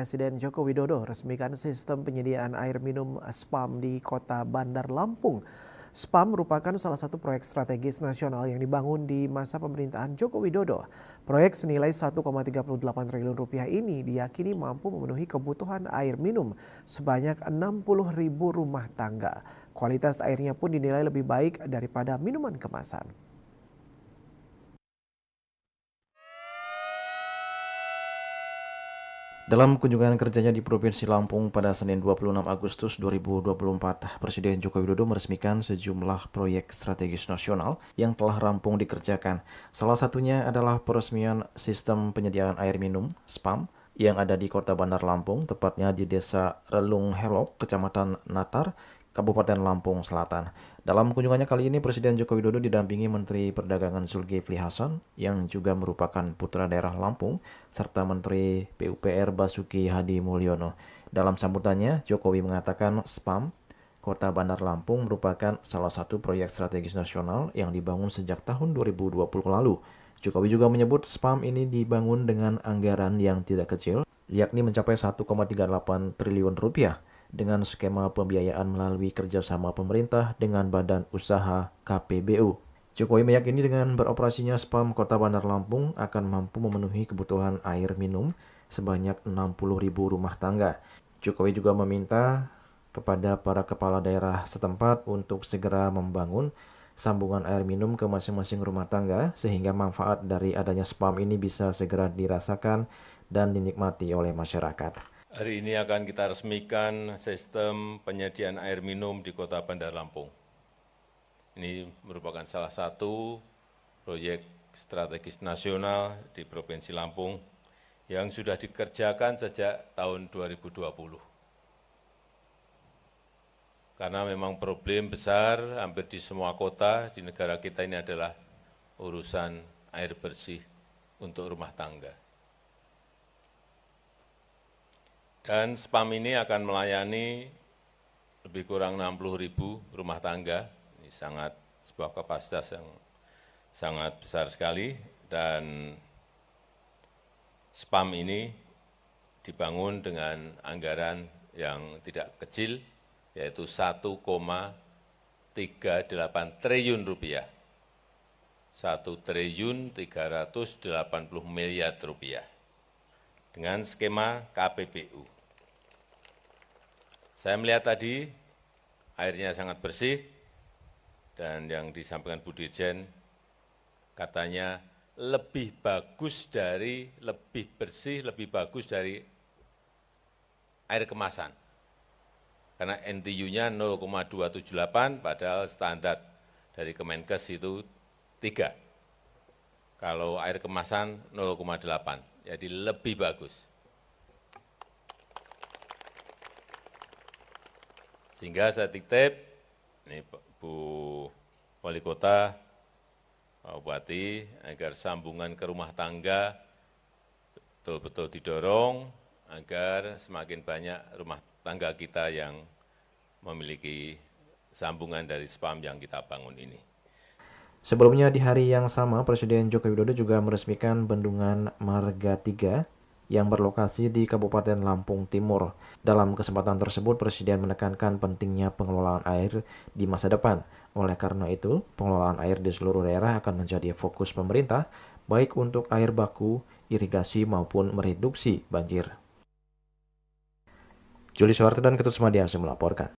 Presiden Joko Widodo resmikan sistem penyediaan air minum SPAM di Kota Bandar Lampung. SPAM merupakan salah satu proyek strategis nasional yang dibangun di masa pemerintahan Joko Widodo. Proyek senilai 1,38 triliun rupiah ini diyakini mampu memenuhi kebutuhan air minum sebanyak 60.000 rumah tangga. Kualitas airnya pun dinilai lebih baik daripada minuman kemasan. Dalam kunjungan kerjanya di Provinsi Lampung pada Senin 26 Agustus 2024, Presiden Joko Widodo meresmikan sejumlah proyek strategis nasional yang telah rampung dikerjakan. Salah satunya adalah peresmian sistem penyediaan air minum (SPAM) yang ada di Kota Bandar Lampung, tepatnya di Desa Relung Helok, Kecamatan Natar, Kabupaten Lampung Selatan. Dalam kunjungannya kali ini, Presiden Joko Widodo didampingi Menteri Perdagangan Zulkifli Hasan yang juga merupakan putra daerah Lampung, serta Menteri PUPR Basuki Hadi Mulyono. Dalam sambutannya, Jokowi mengatakan SPAM Kota Bandar Lampung merupakan salah satu proyek strategis nasional yang dibangun sejak tahun 2020 lalu. Jokowi juga menyebut SPAM ini dibangun dengan anggaran yang tidak kecil, yakni mencapai 1,38 triliun rupiah dengan skema pembiayaan melalui kerjasama pemerintah dengan badan usaha KPBU. Jokowi meyakini dengan beroperasinya SPAM Kota Bandar Lampung akan mampu memenuhi kebutuhan air minum sebanyak 60.000 rumah tangga. Jokowi juga meminta kepada para kepala daerah setempat untuk segera membangun sambungan air minum ke masing-masing rumah tangga sehingga manfaat dari adanya SPAM ini bisa segera dirasakan dan dinikmati oleh masyarakat. Hari ini akan kita resmikan sistem penyediaan air minum di Kota Bandar Lampung. Ini merupakan salah satu proyek strategis nasional di Provinsi Lampung yang sudah dikerjakan sejak tahun 2020. Karena memang problem besar hampir di semua kota di negara kita ini adalah urusan air bersih untuk rumah tangga. Dan SPAM ini akan melayani lebih kurang 60.000 rumah tangga. Ini sebuah kapasitas yang sangat besar sekali. Dan SPAM ini dibangun dengan anggaran yang tidak kecil, yaitu 1,38 triliun rupiah. 1.380 miliar rupiah. Dengan skema KPBU. Saya melihat tadi airnya sangat bersih dan yang disampaikan Bu Dirjen katanya lebih bersih, lebih bagus dari air kemasan. Karena NTU-nya 0,278 padahal standar dari Kemenkes itu 3. Kalau air kemasan 0,8. Jadi lebih bagus. Sehingga saya titip, ini Bu Wali Kota, Pak Bupati, agar sambungan ke rumah tangga betul-betul didorong, agar semakin banyak rumah tangga kita yang memiliki sambungan dari SPAM yang kita bangun ini. Sebelumnya di hari yang sama, Presiden Joko Widodo juga meresmikan Bendungan Marga 3 yang berlokasi di Kabupaten Lampung Timur. Dalam kesempatan tersebut, Presiden menekankan pentingnya pengelolaan air di masa depan. Oleh karena itu, pengelolaan air di seluruh daerah akan menjadi fokus pemerintah, baik untuk air baku, irigasi maupun mereduksi banjir. Juli Soeharto dan Ketut Sumadiasa melaporkan.